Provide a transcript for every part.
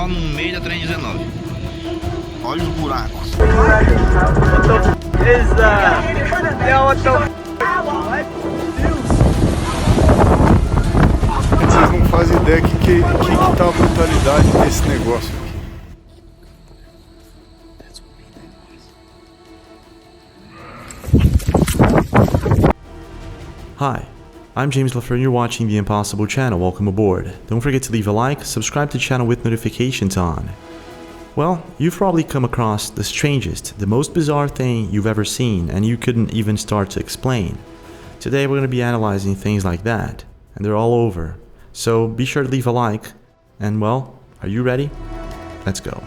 nó no meio da 319. Olha os buracos. Vocês não fazem ideia que tá a brutalidade desse negócio aqui. Hi, I'm James LaFleur and you're watching the Impossible channel. Welcome aboard. Don't forget to leave a like, subscribe to the channel with notifications on. Well, you've probably come across the strangest, the most bizarre thing you've ever seen and you couldn't even start to explain. Today we're going to be analyzing things like that, and they're all over. So be sure to leave a like, and well, are you ready? Let's go.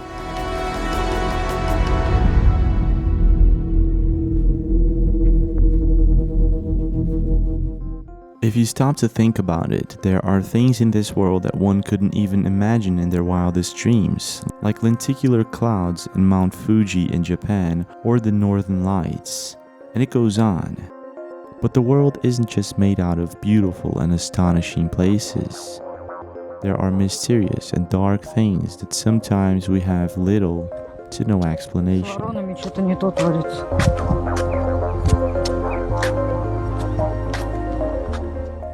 If you stop to think about it, there are things in this world that one couldn't even imagine in their wildest dreams, like lenticular clouds in Mount Fuji in Japan or the Northern Lights, and it goes on. But the world isn't just made out of beautiful and astonishing places. There are mysterious and dark things that sometimes we have little to no explanation.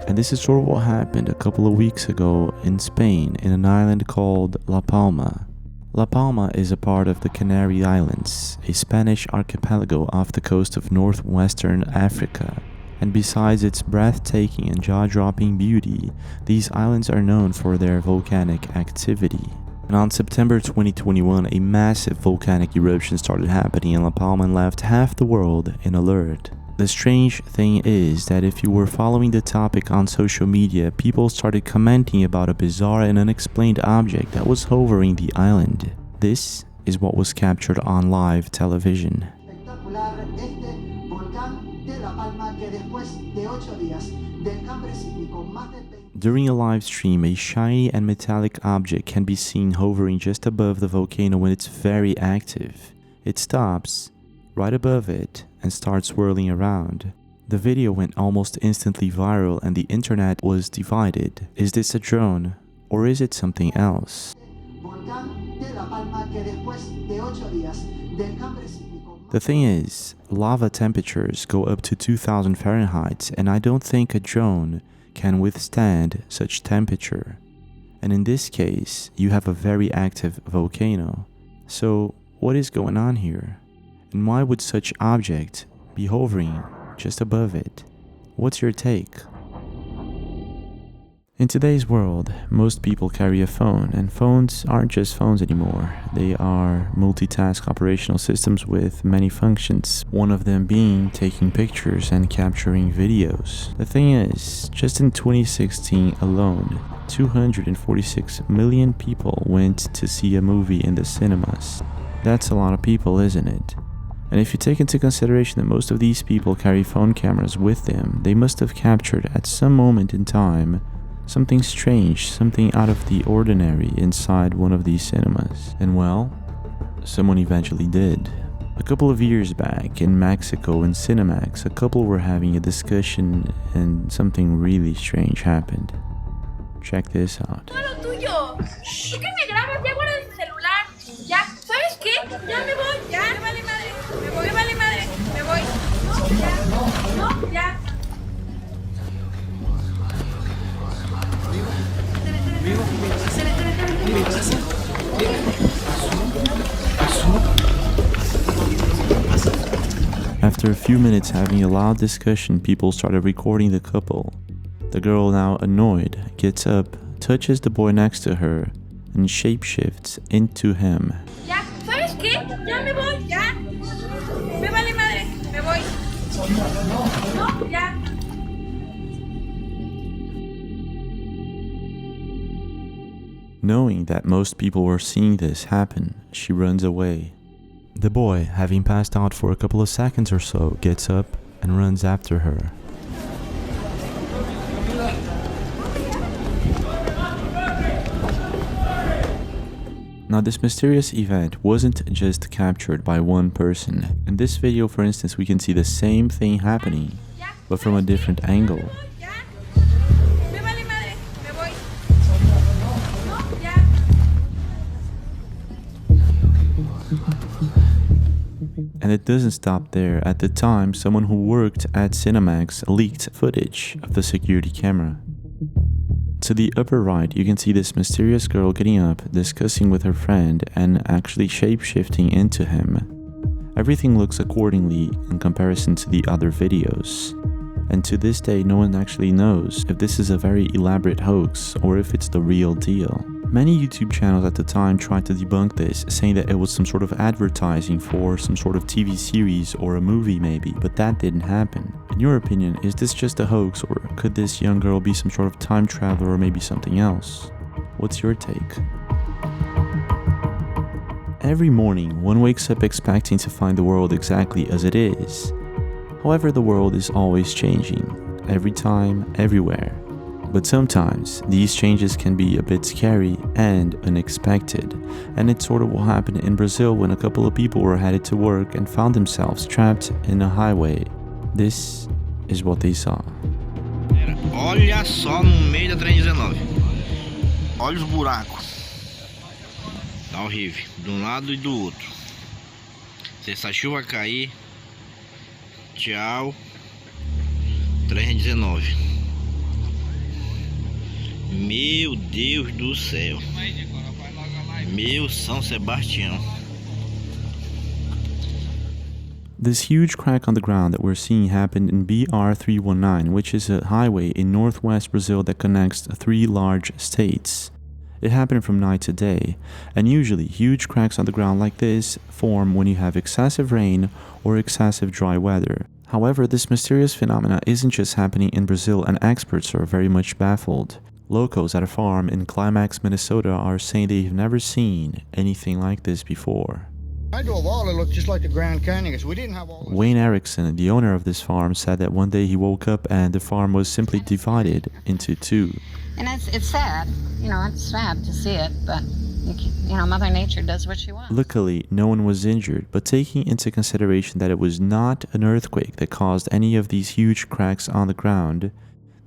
And this is sort of what happened a couple of weeks ago in Spain, in an island called La Palma. La Palma is a part of the Canary Islands, a Spanish archipelago off the coast of northwestern Africa. And besides its breathtaking and jaw-dropping beauty, these islands are known for their volcanic activity. And on September 2021, a massive volcanic eruption started happening in La Palma and left half the world in alert. The strange thing is that if you were following the topic on social media, people started commenting about a bizarre and unexplained object that was hovering the island. This is what was captured on live television. During a live stream, a shiny and metallic object can be seen hovering just above the volcano when it's very active. It stops right above it and starts swirling around. The video went almost instantly viral and the internet was divided. Is this a drone or is it something else? The thing is, lava temperatures go up to 2000 Fahrenheit and I don't think a drone can withstand such temperature. And in this case, you have a very active volcano. So what is going on here? And why would such object be hovering just above it? What's your take? In today's world, most people carry a phone, and phones aren't just phones anymore. They are multitask operational systems with many functions, one of them being taking pictures and capturing videos. The thing is, just in 2016 alone, 246 million people went to see a movie in the cinemas. That's a lot of people, isn't it? And if you take into consideration that most of these people carry phone cameras with them, they must have captured at some moment in time something strange, something out of the ordinary inside one of these cinemas. And well, someone eventually did. A couple of years back in Mexico in Cinemax, a couple were having a discussion and something really strange happened. Check this out. After a few minutes having a loud discussion, people started recording the couple. The girl, now annoyed, gets up, touches the boy next to her, and shapeshifts into him. Ya, ¿sabes qué? Ya me voy, ya. Me vale madre, me voy. No, ya. Knowing that most people were seeing this happen, she runs away. The boy, having passed out for a couple of seconds or so, gets up and runs after her. Now, this mysterious event wasn't just captured by one person. In this video, for instance, we can see the same thing happening, but from a different angle. And it doesn't stop there. At the time, someone who worked at Cinemax leaked footage of the security camera. To the upper right, you can see this mysterious girl getting up, discussing with her friend, and actually shape-shifting into him. Everything looks accordingly in comparison to the other videos. And to this day, no one actually knows if this is a very elaborate hoax or if it's the real deal. Many YouTube channels at the time tried to debunk this, saying that it was some sort of advertising for some sort of TV series or a movie maybe, but that didn't happen. In your opinion, is this just a hoax, or could this young girl be some sort of time traveler or maybe something else? What's your take? Every morning, one wakes up expecting to find the world exactly as it is. However, the world is always changing, every time, everywhere. But sometimes, these changes can be a bit scary and unexpected, and it's sort of what happened in Brazil when a couple of people were headed to work and found themselves trapped in a highway. This is what they saw. Olha só no meio da 319. Olha os buracos. Tá horrível, de um lado e do outro. Se essa chuva cair, tchau. 319. Meu Deus do céu. Meu São Sebastião. This huge crack on the ground that we're seeing happened in BR-319, which is a highway in northwest Brazil that connects 3 large states. It happened from night to day, and usually huge cracks on the ground like this form when you have excessive rain or excessive dry weather. However, this mysterious phenomena isn't just happening in Brazil, and experts are very much baffled. Locals at a farm in Climax, Minnesota are saying they've never seen anything like this before. I drove all it looked just like the Grand Canyon, because we didn't have all. Wayne Erickson, the owner of this farm, said that one day he woke up and the farm was simply divided into 2. And it's sad, it's sad to see it, but Mother Nature does what she wants. Luckily, no one was injured, but taking into consideration that it was not an earthquake that caused any of these huge cracks on the ground,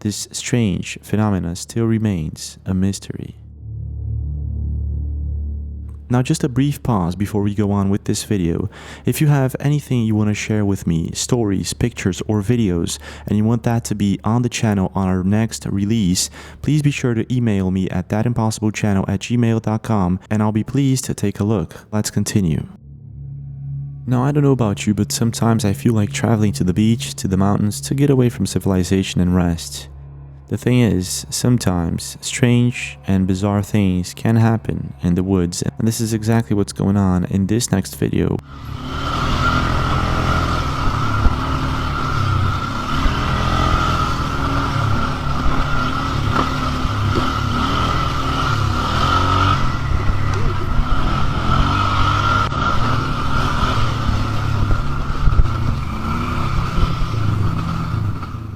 this strange phenomena still remains a mystery. Now, just a brief pause before we go on with this video. If you have anything you want to share with me, stories, pictures, or videos, and you want that to be on the channel on our next release, please be sure to email me at thatimpossiblechannel@gmail.com, and I'll be pleased to take a look. Let's continue. Now, I don't know about you, but sometimes I feel like traveling to the beach, to the mountains, to get away from civilization and rest. The thing is, sometimes strange and bizarre things can happen in the woods, and this is exactly what's going on in this next video.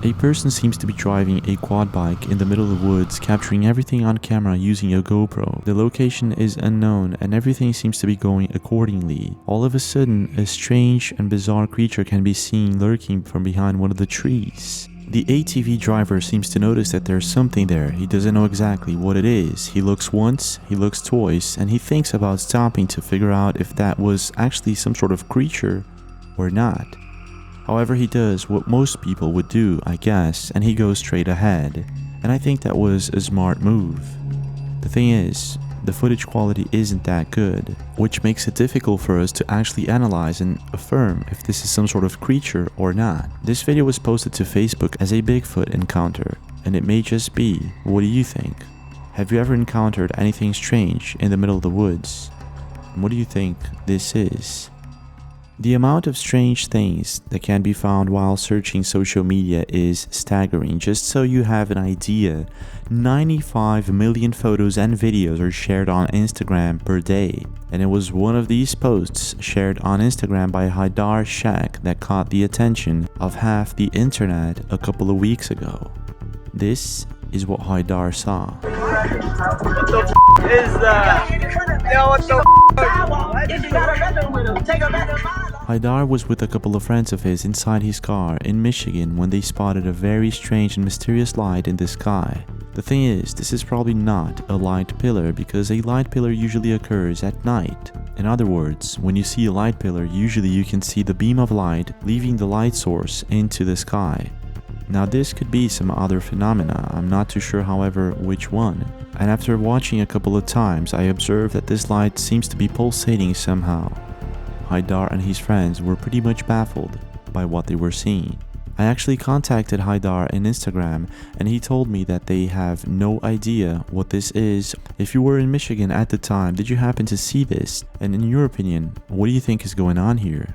A person seems to be driving a quad bike in the middle of the woods, capturing everything on camera using a GoPro. The location is unknown and everything seems to be going accordingly. All of a sudden, a strange and bizarre creature can be seen lurking from behind one of the trees. The ATV driver seems to notice that there's something there. He doesn't know exactly what it is. He looks once, he looks twice, and he thinks about stopping to figure out if that was actually some sort of creature or not. However, he does what most people would do, I guess, and he goes straight ahead. And I think that was a smart move. The thing is, the footage quality isn't that good, which makes it difficult for us to actually analyze and affirm if this is some sort of creature or not. This video was posted to Facebook as a Bigfoot encounter, and it may just be. What do you think? Have you ever encountered anything strange in the middle of the woods? And what do you think this is? The amount of strange things that can be found while searching social media is staggering. Just so you have an idea, 95 million photos and videos are shared on Instagram per day. And it was one of these posts shared on Instagram by Haidar Shak that caught the attention of half the internet a couple of weeks ago. This is what Haidar saw. What the is that? Yo, what the Haidar was with a couple of friends of his inside his car in Michigan when they spotted a very strange and mysterious light in the sky. The thing is, this is probably not a light pillar because a light pillar usually occurs at night. In other words, when you see a light pillar, usually you can see the beam of light leaving the light source into the sky. Now this could be some other phenomena, I'm not too sure however which one. And after watching a couple of times, I observed that this light seems to be pulsating somehow. Haidar and his friends were pretty much baffled by what they were seeing. I actually contacted Haidar on Instagram and he told me that they have no idea what this is. If you were in Michigan at the time, did you happen to see this? And in your opinion, what do you think is going on here?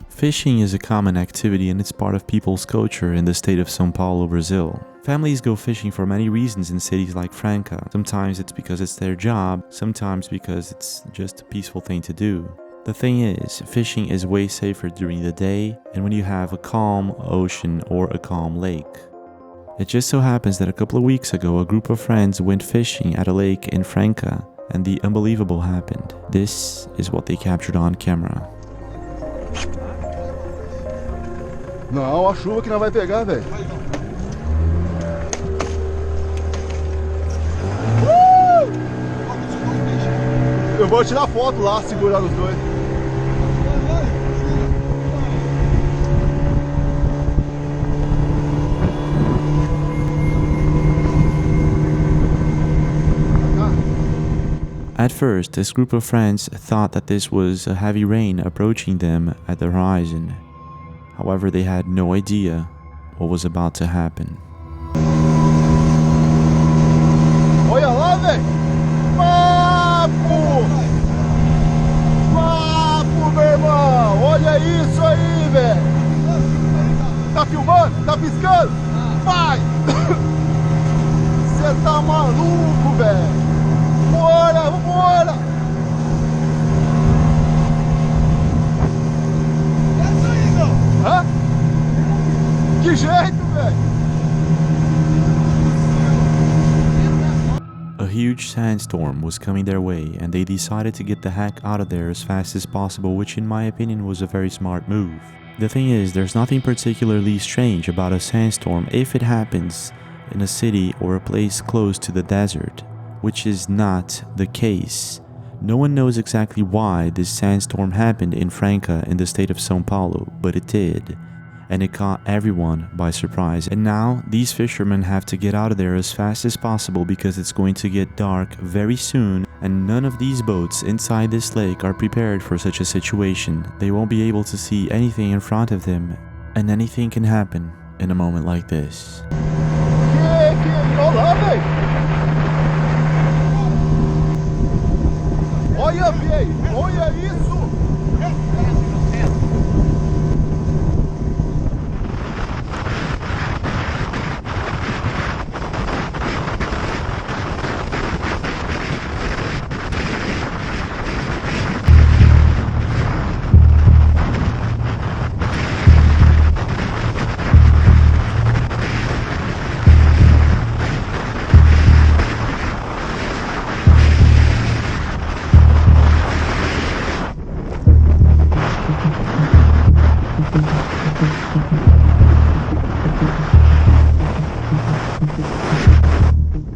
Fishing is a common activity and it's part of people's culture in the state of São Paulo, Brazil. Families go fishing for many reasons in cities like Franca. Sometimes it's because it's their job, sometimes because it's just a peaceful thing to do. The thing is, fishing is way safer during the day and when you have a calm ocean or a calm lake. It just so happens that a couple of weeks ago a group of friends went fishing at a lake in Franca and the unbelievable happened. This is what they captured on camera. Não, a chuva que não vai pegar, velho. Eu vou tirar foto lá, segurando os dois. At first, this group of friends thought that this was a heavy rain approaching them at the horizon. However, they had no idea what was about to happen. Olha lá, velho! Papo! Papo, meu irmão! Olha isso aí, velho! Tá filmando? Tá piscando? Vai! Você tá maluco, velho! Vambora, vambora! Hã? Que jeito, velho! A huge sandstorm was coming their way and they decided to get the heck out of there as fast as possible, which in my opinion was a very smart move. The thing is, there's nothing particularly strange about a sandstorm if it happens in a city or a place close to the desert, which is not the case. No one knows exactly why this sandstorm happened in Franca in the state of São Paulo, but it did, and it caught everyone by surprise. And now, these fishermen have to get out of there as fast as possible because it's going to get dark very soon, and none of these boats inside this lake are prepared for such a situation. They won't be able to see anything in front of them, and anything can happen in a moment like this. Olha, velho! Olha isso!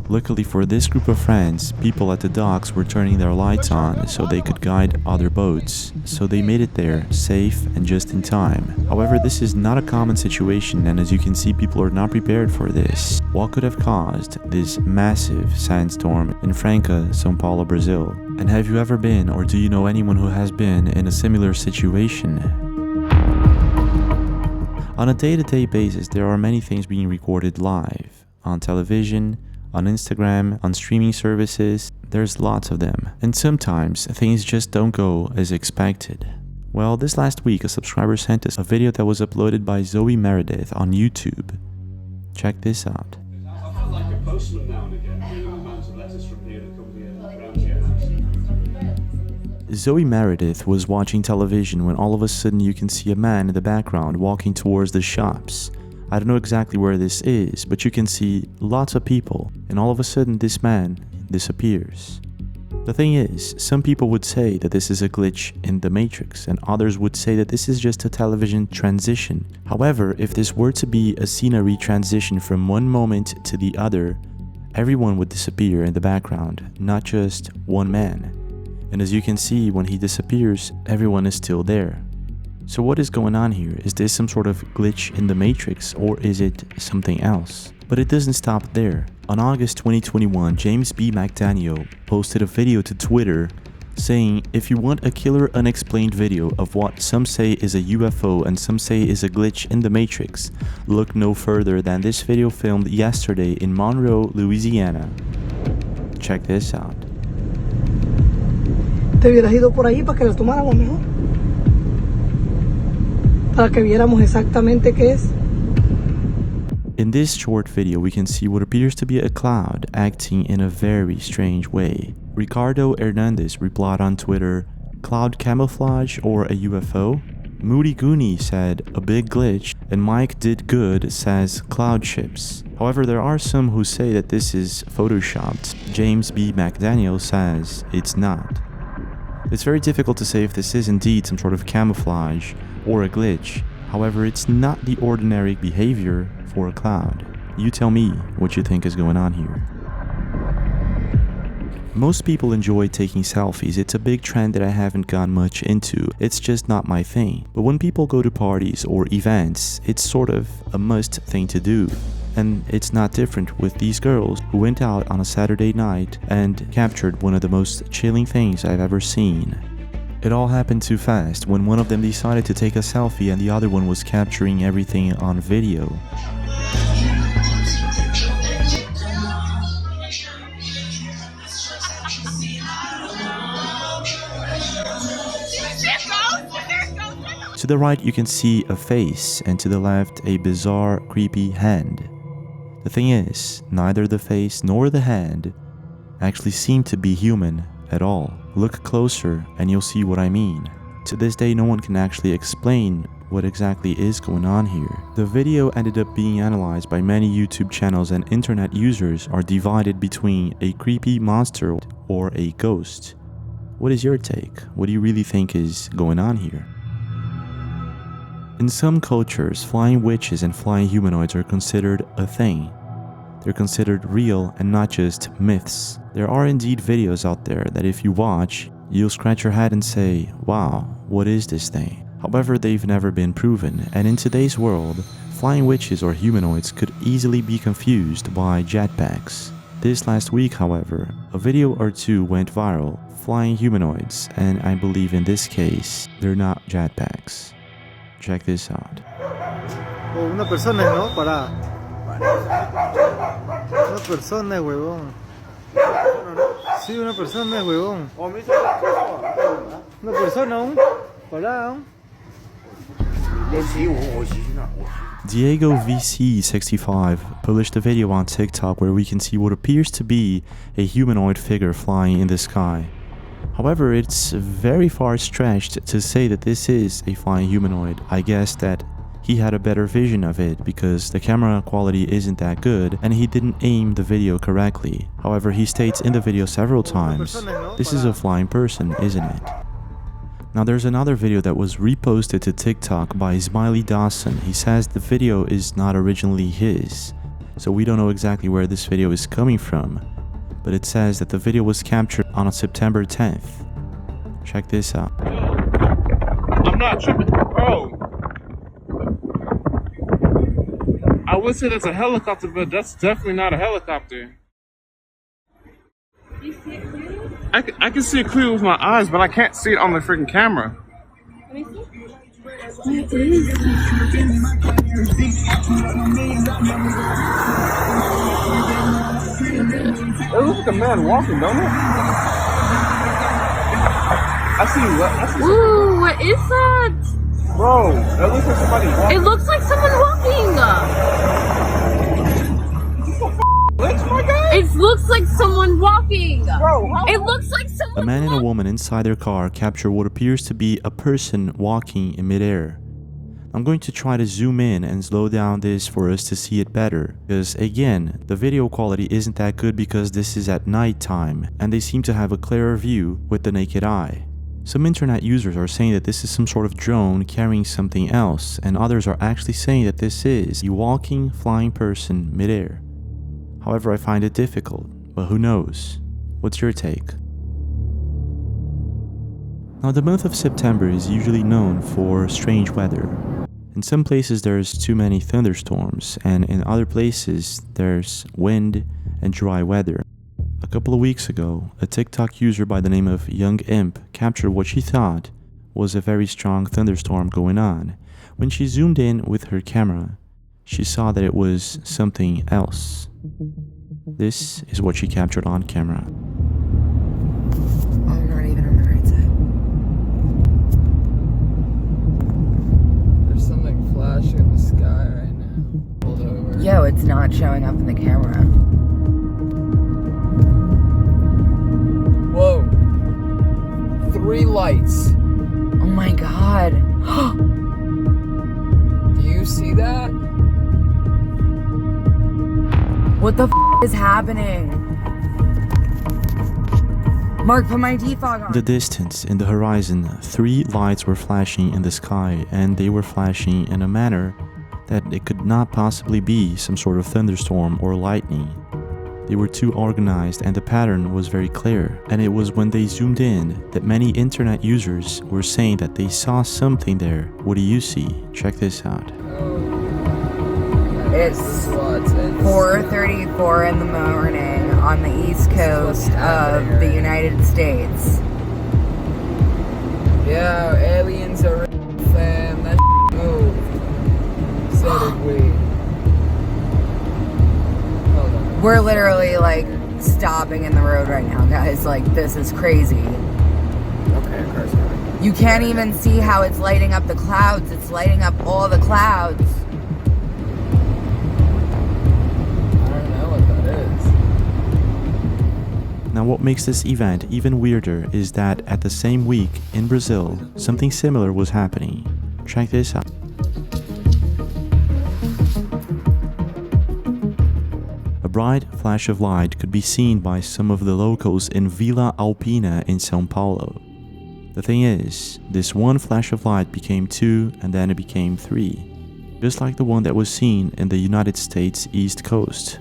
Luckily for this group of friends, people at the docks were turning their lights on so they could guide other boats, so they made it there safe and just in time. However, this is not a common situation, and as you can see, people are not prepared for this. What could have caused this massive sandstorm in Franca, São Paulo, Brazil? And have you ever been, or do you know anyone who has been in a similar situation? On a day-to-day basis, there are many things being recorded live, on television, on Instagram, on streaming services. There's lots of them. And sometimes things just don't go as expected. Well, this last week a subscriber sent us a video that was uploaded by Zoe Meredith on YouTube. Check this out. I feel like a postman now and again, doing amounts of letters from here that come here around to your house. Zoe Meredith was watching television when all of a sudden you can see a man in the background walking towards the shops. I don't know exactly where this is, but you can see lots of people, and all of a sudden this man disappears. The thing is, some people would say that this is a glitch in the Matrix, and others would say that this is just a television transition. However, if this were to be a scenery transition from one moment to the other, everyone would disappear in the background, not just one man. And as you can see, when he disappears, everyone is still there. So what is going on here? Is this some sort of glitch in the Matrix, or is it something else? But it doesn't stop there. On August 2021, James B. McDaniel posted a video to Twitter saying, if you want a killer unexplained video of what some say is a UFO and some say is a glitch in the Matrix, look no further than this video filmed yesterday in Monroe, Louisiana. Check this out. Te hubieras ido por ahí para que la tomáramos mejor. Para que viéramos exactamente qué es. In this short video, we can see what appears to be a cloud acting in a very strange way. Ricardo Hernandez replied on Twitter, cloud camouflage or a UFO? Moody Goonie said, a big glitch, and Mike Did Good says cloud ships. However, there are some who say that this is photoshopped. James B. McDaniel says it's not. It's very difficult to say if this is indeed some sort of camouflage or a glitch. However, it's not the ordinary behavior for a cloud. You tell me what you think is going on here. Most people enjoy taking selfies. It's a big trend that I haven't gone much into. It's just not my thing. But when people go to parties or events, it's sort of a must thing to do. And it's not different with these girls who went out on a Saturday night and captured one of the most chilling things I've ever seen. It all happened too fast when one of them decided to take a selfie and the other one was capturing everything on video. To the right you can see a face, and to the left a bizarre, creepy hand. The thing is, neither the face nor the hand actually seem to be human at all. Look closer and you'll see what I mean. To this day, no one can actually explain what exactly is going on here. The video ended up being analyzed by many YouTube channels, and internet users are divided between a creepy monster or a ghost. What is your take? What do you really think is going on here? In some cultures, flying witches and flying humanoids are considered a thing. They're considered real and not just myths. There are indeed videos out there that if you watch, you'll scratch your head and say, wow, what is this thing? However, they've never been proven, and in today's world, flying witches or humanoids could easily be confused by jetpacks. This last week, however, a video or two went viral, flying humanoids, and I believe in this case, they're not jetpacks. Check this out. Oh, una persona, ¿no? Para. Una persona, huevón. Sí, una persona, huevón. Una persona, para. Diego VC65 published a video on TikTok where we can see what appears to be a humanoid figure flying in the sky. However, it's very far stretched to say that this is a flying humanoid. I guess that he had a better vision of it because the camera quality isn't that good and he didn't aim the video correctly. However, he states in the video several times, this is a flying person, isn't it? Now there's another video that was reposted to TikTok by Smiley Dawson. He says the video is not originally his, so we don't know exactly where this video is coming from, but it says that the video was captured on September 10th. Check this out. I'm not tripping, bro. I would say that's a helicopter, but that's definitely not a helicopter. You see it clearly? I can see it clear with my eyes, but I can't see it on the freaking camera. Let me see. What is it? It looks like a man walking, don't it? I see. Ooh, what is that? Bro, that looks like somebody walking. It looks like someone walking. It looks like someone walking. Bro, it looks like someone. A man and a woman inside their car capture what appears to be a person walking in midair. I'm going to try to zoom in and slow down this for us to see it better, because again, the video quality isn't that good because this is at night time and they seem to have a clearer view with the naked eye. Some internet users are saying that this is some sort of drone carrying something else, and others are actually saying that this is a walking, flying person midair. However, I find it difficult, but who knows? What's your take? Now, the month of September is usually known for strange weather. In some places there's too many thunderstorms, and in other places there's wind and dry weather. A couple of weeks ago, a TikTok user by the name of Young Imp captured what she thought was a very strong thunderstorm going on. When she zoomed in with her camera, she saw that it was something else. This is what she captured on camera. Oh, we're not even on the right side. There's something flashing in the sky right now. Hold over. Yo, it's not showing up in the camera. Whoa. 3 lights. Oh my god. Do you see that? What the is happening? Mark, put my defog on. In the distance, in the horizon, 3 lights were flashing in the sky, and they were flashing in a manner that it could not possibly be some sort of thunderstorm or lightning. They were too organized, and the pattern was very clear. And it was when they zoomed in that many internet users were saying that they saw something there. What do you see? Check this out. It's 4:34 in the morning on the east coast of the United States. Yeah, aliens are fam. That moved. So did we. We're literally like stopping in the road right now, guys. Like, this is crazy. Okay, a car's coming. You can't even see how it's lighting up the clouds. It's lighting up all the clouds. I don't know what that is. Now, what makes this event even weirder is that at the same week in Brazil, something similar was happening. Check this out. A bright flash of light could be seen by some of the locals in Vila Alpina in São Paulo. The thing is, this one flash of light became 2 and then it became 3, just like the one that was seen in the United States East Coast.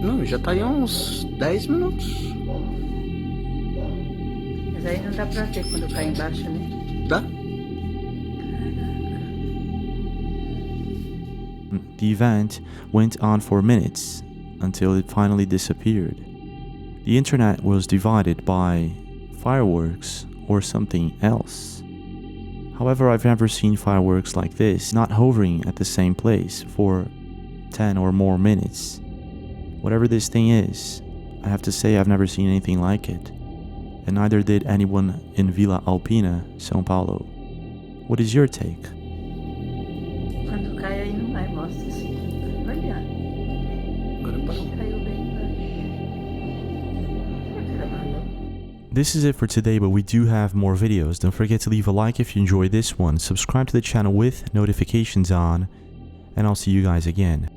Não, já tá aí uns 10 minutos. Mas aí não dá pra ver quando cai embaixo, né? Dá? The event went on for minutes until it finally disappeared. The internet was divided by fireworks or something else. However, I've never seen fireworks like this, not hovering at the same place for 10 or more minutes. Whatever this thing is, I have to say I've never seen anything like it. And neither did anyone in Vila Alpina, São Paulo. What is your take? Quando cai aí não vai, mostra assim. Olha. Caiu bem embaixo. This is it for today, but we do have more videos. Don't forget to leave a like if you enjoyed this one, subscribe to the channel with notifications on, and I'll see you guys again.